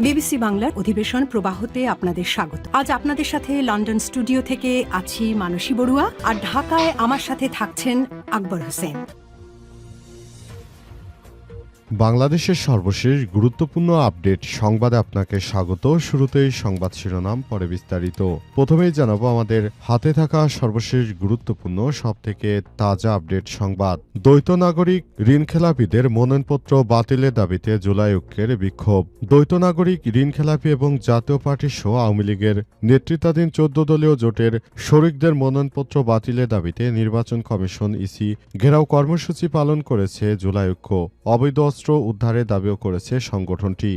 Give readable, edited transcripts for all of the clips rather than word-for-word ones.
BBC বাংলার অধিবেশন প্রবাহতে আপনাদের স্বাগত। আজ আপনাদের সাথে লন্ডন স্টুডিও থেকে আছি মানসী বড়ুয়া, আর ঢাকায় আমার সাথে থাকছেন আকবর হোসেন। বাংলাদেশের সর্বশেষ গুরুত্বপূর্ণ আপডেট সংবাদে আপনাকে স্বাগত। শুরুতেই সংবাদ শিরোনাম, পরে বিস্তারিত। প্রথমেই জানাবো আমাদের হাতে থাকা সর্বশেষ গুরুত্বপূর্ণ সবথেকে তাজা আপডেট সংবাদ। দ্বৈত নাগরিক ঋণখেলাপিদের মনোনয়নপত্র বাতিলের দাবিতে জুলাই ঐক্যের বিক্ষোভ। দ্বৈত নাগরিক ঋণখেলাপি এবং জাতীয় পার্টি সহ আওয়ামী লীগের নেতৃত্বাধীন 14 দলীয় জোটের শরিকদের মনোনয়নপত্র বাতিলের দাবিতে নির্বাচন কমিশন ইসি ঘেরাও কর্মসূচি পালন করেছে জুলাই ঐক্য। অবৈধ অস্ত্র উদ্ধারের দাবিও করেছে সংগঠনটি।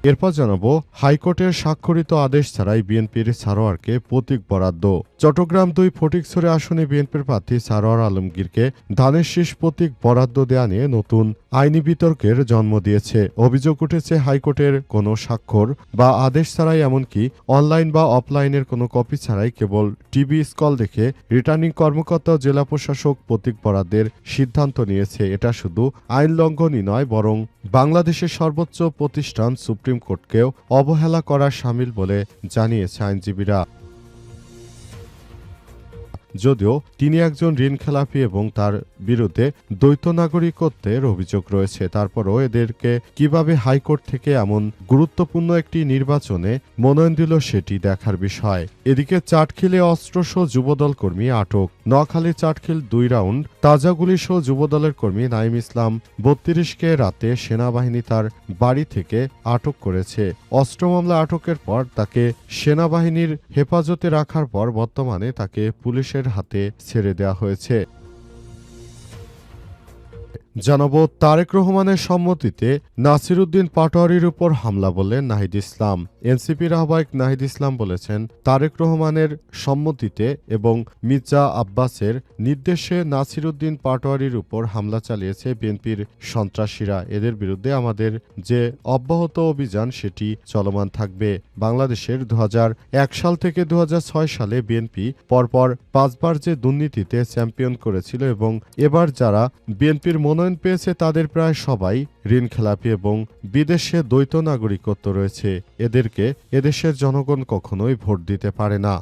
এরপর জানাবো হাইকোর্টের স্বাক্ষরিত আদেশ ছাড়াই বিএনপির সারোয়ারকে প্রতীক বরাদ্দ। চট্টগ্রাম 2 ফটিকছড়ি আসনে বিএনপির প্রার্থী সারোয়ার আলমগীরকে ধানের শীষ প্রতীক বরাদ্দ দেয়া নিয়ে নতুন আইনি বিতর্কের জন্ম দিয়েছে। অভিযোগ উঠেছে হাইকোর্টের কোনো স্বাক্ষর বা আদেশ ছাড়াই, এমনকি অনলাইন বা অফলাইনের কোনো কপি ছাড়াই কেবল টিভি স্কল দেখে রিটার্নিং কর্মকর্তা ও জেলা প্রশাসক প্রতীক বরাদ্দের সিদ্ধান্ত নিয়েছে। এটা শুধু আইন লঙ্ঘনই নয়, বরং বাংলাদেশের সর্বোচ্চ প্রতিষ্ঠান সুপ্রিম কোর্টকেও অবহেলা করা শামিল বলে জানিয়েছে আইনজীবীরা। যদিও তিনি একজন ঋণখেলাপি এবং তার বিরুদ্ধে দ্বৈত নাগরিকত্বের অভিযোগ রয়েছে, তারপরও এদেরকে কিভাবে হাইকোর্ট থেকে এমন গুরুত্বপূর্ণ একটি নির্বাচনে মনোনয়ন দিল সেটি দেখার বিষয়। এদিকে চাটখিলে অস্ত্রসহ যুবদল কর্মী আটক। নোয়াখালী চাটখিল 2 রাউন্ড তাজা গুলিসহ যুবদলের কর্মী নাইম ইসলাম 32কে রাতে সেনাবাহিনী তার বাড়ি থেকে আটক করেছে। অস্ত্র মামলা আটকের পর তাকে সেনাবাহিনীর হেফাজতে রাখার পর বর্তমানে তাকে পুলিশের হাতে ছেড়ে দেওয়া হয়েছে। জানাবো তারেক রহমানের সম্মতিতে নাসিরউদ্দিন পাটোয়ারির উপর হামলা বললেন নাহিদ ইসলাম। এনসিপির আহ্বায়ক নাহিদ ইসলাম বলেছেন, তারেক রহমানের সম্মতিতে এবং মির্জা আব্বাসের নির্দেশে নাসিরউদ্দিন পাটোয়ারির উপর হামলা চালিয়েছে বিএনপির সন্ত্রাসীরা। এদের বিরুদ্ধে আমাদের যে অব্যাহত অভিযান সেটি চলমান থাকবে। বাংলাদেশের 2001 সাল থেকে 2006 সালে বিএনপি পরপর 5 বার যে দুর্নীতিতে চ্যাম্পিয়ন করেছিল এবং এবার যারা বিএনপির মনোনয়ন পেয়েছে তাদের প্রায় সবাই ঋণখেলাপি এবং বিদেশে দ্বৈত নাগরিকত্ব রয়েছে। এদেরকে এদেশের জনগণ কখনোই ভোট দিতে পারে না।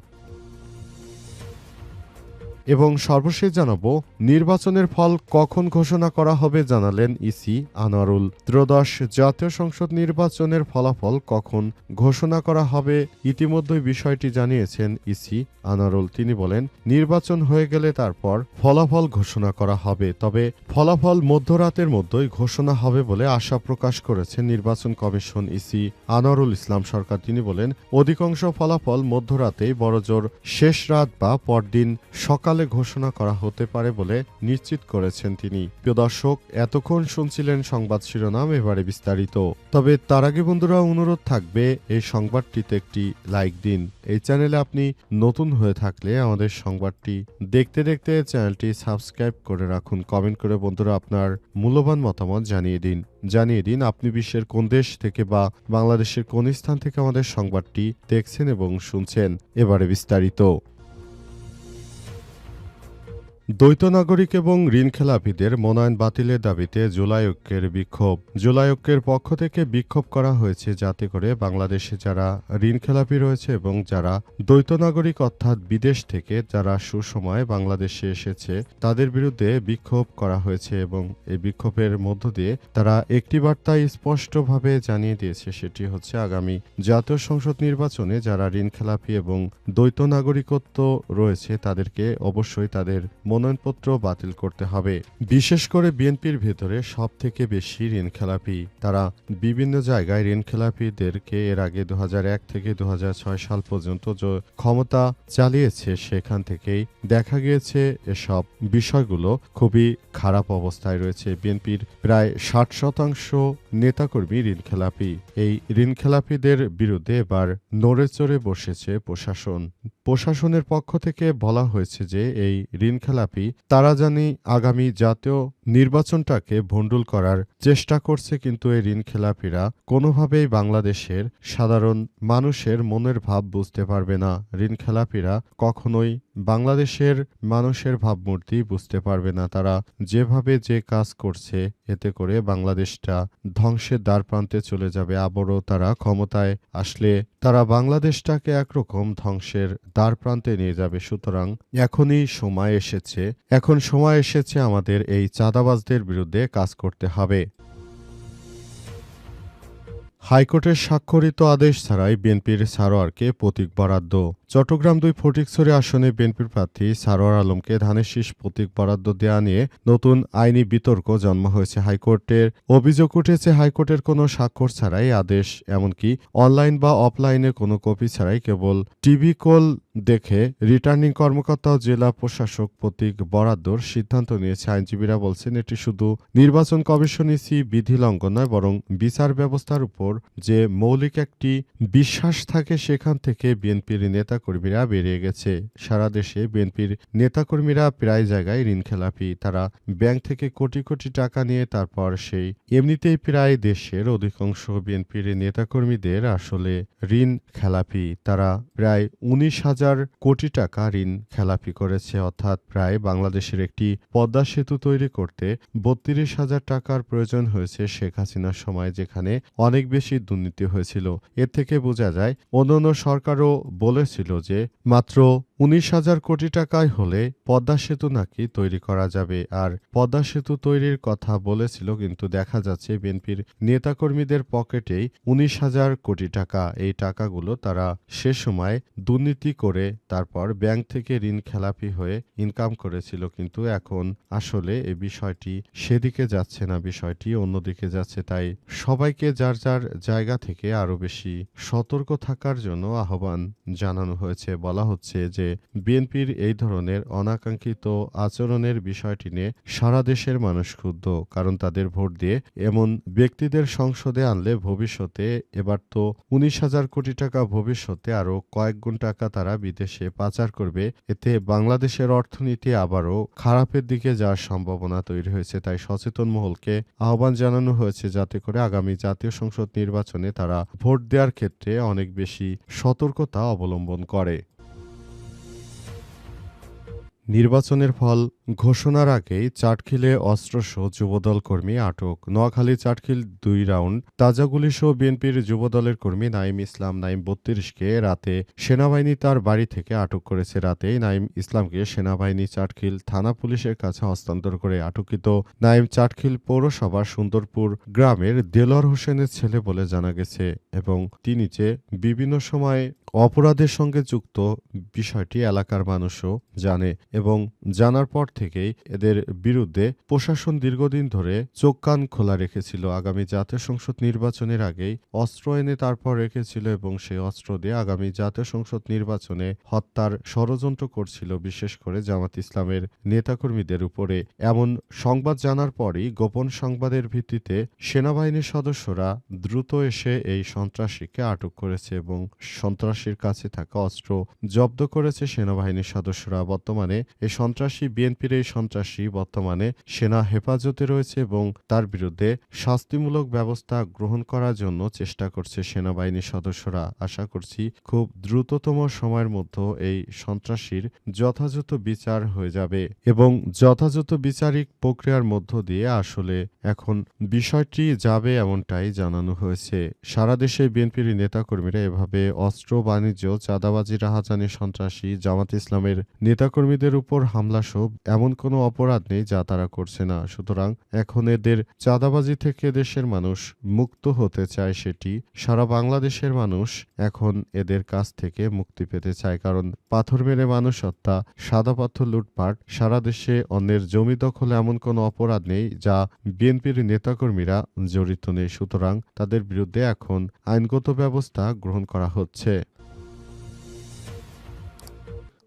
এবং সর্বশেষ জানাবো নির্বাচনের ফল কখন ঘোষণা করা হবে জানালেন ইসি আনোয়ারুল। ত্রয়োদশ জাতীয় সংসদ নির্বাচনের ফলাফল কখন ঘোষণা করা হবে ইতিমধ্যেই বিষয়টি জানিয়েছেন ইসি আনোয়ারুল। তিনি বলেন, নির্বাচন হয়ে গেলে তারপর ফলাফল ঘোষণা করা হবে, তবে ফলাফল মধ্যরাতের মধ্যেই ঘোষণা হবে বলে আশা প্রকাশ করেছেন নির্বাচন কমিশন ইসি আনোয়ারুল ইসলাম সরকার। তিনি বলেন, অধিকাংশ ফলাফল মধ্যরাতেই বড়জোর শেষ রাত বা পরদিন সকালে ঘোষণা করা হতে পারে বলে নিশ্চিত করেছেন তিনি। প্রিয় দর্শক, এতক্ষণ শুনছিলেন সংবাদ শিরোনাম, এবারে বিস্তারিত। তবে তার আগে বন্ধুরা অনুরোধ থাকবে এই সংবাদটিতে একটি লাইক দিন। এই চ্যানেলে আপনি নতুন হয়ে থাকলে আমাদের সংবাদটি দেখতে দেখতে চ্যানেলটি সাবস্ক্রাইব করে রাখুন। কমেন্ট করে বন্ধুরা আপনার মূল্যবান মতামত জানিয়ে দিন আপনি বিশ্বের কোন দেশ থেকে বা বাংলাদেশের কোন স্থান থেকে আমাদের সংবাদটি দেখছেন এবং শুনছেন। এবারে বিস্তারিত। দ্বৈত নাগরিক এবং ঋণখেলাপিদের মনোনয়ন বাতিলের দাবিতে জুলাই ঐক্যের বিক্ষোভ। জুলাই ঐক্যের পক্ষ থেকে বিক্ষোভ করা হয়েছে যাতে করে বাংলাদেশে যারা ঋণখেলাপি রয়েছে এবং যারা দ্বৈত নাগরিক অর্থাৎ বিদেশ থেকে যারা সুসময়ে বাংলাদেশে এসেছে তাদের বিরুদ্ধে বিক্ষোভ করা হয়েছে এবং এই বিক্ষোভের মধ্য দিয়ে তারা একটি বার্তা স্পষ্টভাবে জানিয়ে দিয়েছে, সেটি হচ্ছে আগামী জাতীয় সংসদ নির্বাচনে যারা ঋণখেলাপি এবং দ্বৈত নাগরিকত্ব রয়েছে তাদেরকে অবশ্যই তাদের মনোনয়নপত্র বাতিল করতে হবে। বিশেষ করে বিএনপির ভেতরে সব থেকে বেশি ঋণখেলাপি, তারা বিভিন্ন জায়গায় ঋণখেলাপিদেরকে এর আগে 2001 থেকে 2006 সাল পর্যন্ত যে ক্ষমতা চালিয়েছে সেখান থেকেই দেখা গিয়েছে এসব বিষয়গুলো খুবই খারাপ অবস্থায় রয়েছে। বিএনপির প্রায় 60% নেতাকর্মী ঋণখেলাপি। এই ঋণখেলাপিদের বিরুদ্ধে এবার নড়েচড়ে বসেছে প্রশাসনের পক্ষ থেকে বলা হয়েছে যে এই ঋণখেলাপি খেলাপি। তারা জানি আগামী জাতীয় নির্বাচনটাকে ভণ্ডুল করার চেষ্টা করছে, কিন্তু এই ঋণ খেলাপিরা কোনোভাবেই বাংলাদেশের সাধারণ মানুষের মনের ভাব বুঝতে পারবে না। ঋণ খেলাপিরা কখনোই বাংলাদেশের মানুষের ভাবমূর্তি বুঝতে পারবে না। তারা যেভাবে যে কাজ করছে, এতে করে বাংলাদেশটা ধ্বংসের দ্বারপ্রান্তে চলে যাবে। আবারও তারা ক্ষমতায় আসলে তারা বাংলাদেশটাকে একরকম ধ্বংসের দ্বারপ্রান্তে নিয়ে যাবে। সুতরাং এখনই সময় এসেছে, এখন সময় এসেছে আমাদের এই চাঁদাবাজদের বিরুদ্ধে কাজ করতে হবে। হাইকোর্টের স্বাক্ষরিত আদেশ ছাড়াই বিএনপির সারোয়ারকে প্রতীক বরাদ্দ। চট্টগ্রাম ২ ফটিকছড়ি আসনে বিএনপির প্রার্থী সারোয়ার আলমকে ধানের শীষ প্রতীক বরাদ্দ দেওয়া নিয়ে নতুন আইনি বিতর্ক জন্ম হয়েছে। হাইকোর্টের অভিযোগ উঠেছে, হাইকোর্টের কোনো স্বাক্ষর ছাড়াই আদেশ, এমনকি অনলাইন বা অফলাইনে কোনো কপি ছাড়াই কেবল টিভি কল দেখে রিটার্নিং কর্মকর্তা ও জেলা প্রশাসক প্রতীক বরাদ্দর সিদ্ধান্ত নিয়েছে। আইনজীবীরা বলছেন, এটি শুধু নির্বাচন কমিশন ইসি বিধি লঙ্ঘন নয়, বরং বিচার ব্যবস্থার উপর যে মৌলিক একটি বিশ্বাস থাকে, সেখান থেকে বিএনপির নেতাকর্মীরা বেরিয়ে গেছে। সারা দেশে বিএনপির নেতাকর্মীরা প্রায় জায়গায় ঋণ খেলাপি। তারা ব্যাংক থেকে কোটি কোটি টাকা নিয়ে তারপর সেই এমনিতেই প্রায় দেশের অধিকাংশ বিএনপির নেতাকর্মীদের আসলে ঋণ খেলাপি। তারা প্রায় ১৯,০০০ কোটি টাকা ঋণ খেলাপি করেছে, অর্থাৎ প্রায় বাংলাদেশের একটি পদ্মা সেতু তৈরি করতে ৩২,০০০ টাকার প্রয়োজন হয়েছে শেখ হাসিনার সময়, যেখানে অনেক বেশি দুর্নীতি হয়েছিল। এর থেকে বোঝা যায়, অন্যান্য সরকারও বলেছিল যে মাত্র ১৯,০০০ কোটি টাকায় হলে পদ্মা সেতু নাকি তৈরি করা যাবে, আর পদ্মা সেতু তৈরির কথা বলেছিল, কিন্তু দেখা যাচ্ছে বিএনপির নেতাকর্মীদের পকেটেই ১৯,০০০ কোটি টাকা। এই টাকাগুলো তারা সে সময় দুর্নীতি করে তারপর ব্যাংক থেকে ঋণ খেলাপি হয়ে ইনকাম করেছিল। কিন্তু এখন আসলে এই বিষয়টি সেদিকে যাচ্ছে না, বিষয়টি অন্যদিকে যাচ্ছে। তাই সবাইকে যার যার জায়গা থেকে আরো বেশি সতর্ক থাকার জন্য আহ্বান জানানো হয়েছে। বলা হচ্ছে যে বিএনপির এই ধরনের অনাকাঙ্ক্ষিত আচরণের বিষয়টি নিয়ে সারা দেশের মানুষ ক্ষুব্ধ, কারণ তাদের ভোট দিয়ে এমন ব্যক্তিদের সংসদে আনলে ভবিষ্যতে, এবার তো ১৯,০০০ কোটি টাকা, ভবিষ্যতে আরো কয়েক গুণ টাকা তারা বিদেশে পাচার করবে। এতে বাংলাদেশের অর্থনীতি আবারও খারাপের দিকে যাওয়ার সম্ভাবনা তৈরি হয়েছে। তাই সচেতন মহলকে আহ্বান জানানো হয়েছে, যাতে করে আগামী জাতীয় সংসদ নির্বাচনে তারা ভোট দেওয়ার ক্ষেত্রে অনেক বেশি সতর্কতা অবলম্বন করে। নির্বাচনের ফল ঘোষণার আগেই চাটখিলে অস্ত্রসহ যুবদল কর্মী আটক। নোয়াখালী চাটখিল ২ রাউন্ড তাজা গুলিসহ বিএনপির যুবদলের কর্মী নাঈম ইসলাম নাঈম ৩২কে রাতে সেনাবাহিনী তার বাড়ি থেকে আটক করেছে। রাতেই নাঈম ইসলামকে সেনাবাহিনী চাটখিল থানা পুলিশের কাছে হস্তান্তর করে। আটককৃত নাঈম চাটখিল পৌরসভার সুন্দরপুর গ্রামের দেলোয়ার হোসেনের ছেলে বলে জানা গেছে, এবং তিনি যে বিভিন্ন সময় অপরাধের সঙ্গে যুক্ত বিষয়টি এলাকার মানুষও জানে, এবং জানার পর থেকেই এদের বিরুদ্ধে প্রশাসন দীর্ঘদিন ধরে চোখ কান খোলা রেখেছিল। আগামী জাতীয় সংসদ নির্বাচনের আগেই অস্ত্র এনে তারপর রেখেছিল, এবং সেই অস্ত্র দিয়ে আগামী জাতীয় সংসদ নির্বাচনে হত্যার ষড়যন্ত্র করছিল, বিশেষ করে জামাত ইসলামের নেতাকর্মীদের উপরে। এমন সংবাদ জানার পরই গোপন সংবাদের ভিত্তিতে সেনাবাহিনীর সদস্যরা দ্রুত এসে এই সন্ত্রাসীকে আটক করেছে, এবং সন্ত্রাসীর কাছে থাকা অস্ত্র জব্দ করেছে সেনাবাহিনীর সদস্যরা। বর্তমানে এই সন্ত্রাসী, বিএনপির এই সন্ত্রাসী বর্তমানে সেনা হেফাজতে রয়েছে, এবং তার বিরুদ্ধে শাস্তিমূলক ব্যবস্থা গ্রহণ করার জন্য চেষ্টা করছে সেনাবাহিনীর সদস্যরা। আশা করছি খুব দ্রুততম সময়ের মধ্যে এই সন্ত্রাসীর যথাযথ বিচার হয়ে যাবে, এবং যথাযথ বিচারিক প্রক্রিয়ার মধ্য দিয়ে আসলে এখন বিষয়টি যাবে, এমনটাই জানানো হয়েছে। সারা দেশে বিএনপির নেতাকর্মীরা এভাবে অস্ত্র বাণিজ্য, চাঁদাবাজি, রাহাজানি, সন্ত্রাসী, জামাত ইসলামের নেতাকর্মীদের উপর হামলা সব এমন কোনো অপরাধ নেই যা তারা করছে না। সুতরাং এখন এদের চাঁদাবাজি থেকে দেশের মানুষ মুক্ত হতে চায়, সেটি সারা বাংলাদেশের মানুষ এখন এদের কাছ থেকে মুক্তি পেতে চায়। কারণ পাথর মেরে মানুষ হত্যা, সাদা পাথর লুটপাট, সারা দেশে অন্যের জমি দখলে এমন কোনো অপরাধ নেই যা বিএনপির নেতাকর্মীরা জড়িত নেই। সুতরাং তাদের বিরুদ্ধে এখন আইনগত ব্যবস্থা গ্রহণ করা হচ্ছে।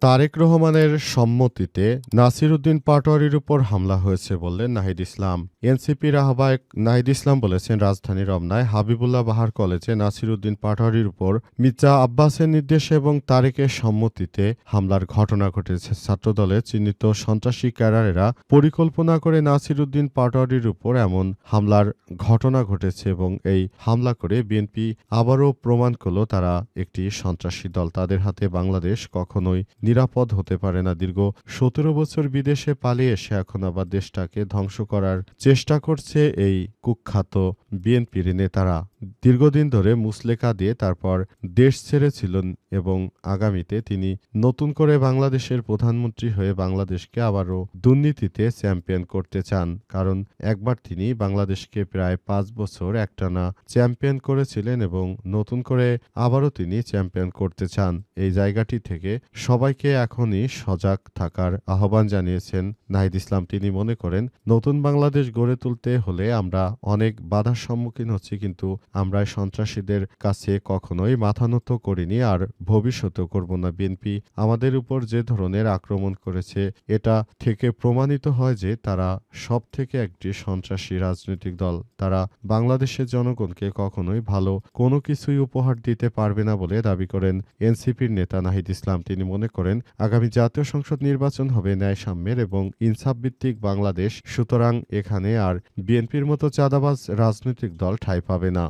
তারেক রহমানের সম্মতিতে নাসির উদ্দিন পাটোয়ারির উপর হামলা হয়েছে বললেন নাহিদ ইসলাম। এনসিপির আহ্বায়ক নাহিদ ইসলাম বলেছেন, রাজধানীর রমনায় হাবিবুল্লাহ বাহার কলেজে নাসির উদ্দিন পাটোয়ারির উপর মির্জা আব্বাসের নির্দেশে এবং তারেকের সম্মতিতে হামলার ঘটনা ঘটেছে। ছাত্রদলের চিহ্নিত সন্ত্রাসী ক্যাডারেরা পরিকল্পনা করে নাসির উদ্দিন পাটোয়ারির উপর এমন হামলার ঘটনা ঘটেছে এবং এই হামলা করে বিএনপি আবারও প্রমাণ করল তারা একটি সন্ত্রাসী দল। তাদের হাতে বাংলাদেশ কখনোই নিরাপদ হতে পারে না। দীর্ঘ ১৭ বছর বিদেশে পালিয়ে এসে এখন আবার দেশটাকে ধ্বংস করার চেষ্টা করছে এই কুখ্যাত বিএনপির নেতারা। দীর্ঘদিন ধরে মুসলেকা দিয়ে তারপর দেশ ছেড়েছিলেন এবং আগামীতে তিনি নতুন করে বাংলাদেশের প্রধানমন্ত্রী হয়ে বাংলাদেশকে আবারও দুর্নীতিতে চ্যাম্পিয়ন করতে চান। কারণ একবার তিনি বাংলাদেশকে প্রায় ৫ বছর একটানা চ্যাম্পিয়ন করেছিলেন এবং নতুন করে আবারও তিনি চ্যাম্পিয়ন করতে চান। এই জায়গাটি থেকে সবাইকে এখনই সজাগ থাকার আহ্বান জানিয়েছেন নাহিদ ইসলাম। তিনি মনে করেন, নতুন বাংলাদেশ গড়ে তুলতে হলে আমরা অনেক বাধার সম্মুখীন হচ্ছি, কিন্তু আমরা সন্ত্রাসীদের কাছে কখনোই মাথা নত করিনি আর ভবিষ্যতেও করব না। বিএনপি আমাদের উপর যে ধরনের আক্রমণ করেছে এটা থেকে প্রমাণিত হয় যে তারা সব থেকে একটি সন্ত্রাসী রাজনৈতিক দল। তারা বাংলাদেশের জনগণকে কখনোই ভালো কোনো কিছুই উপহার দিতে পারবে না বলে দাবি করেন এনসিপির নেতা নাহিদ ইসলাম। তিনি মনে করেন, আগামী জাতীয় সংসদ নির্বাচন হবে ন্যায়সাম্যের এবং ইনসাফ ভিত্তিক বাংলাদেশ। সুতরাং এখানে আর বিএনপির মতো চাঁদাবাজ রাজনৈতিক দল ঠাঁই পাবে না।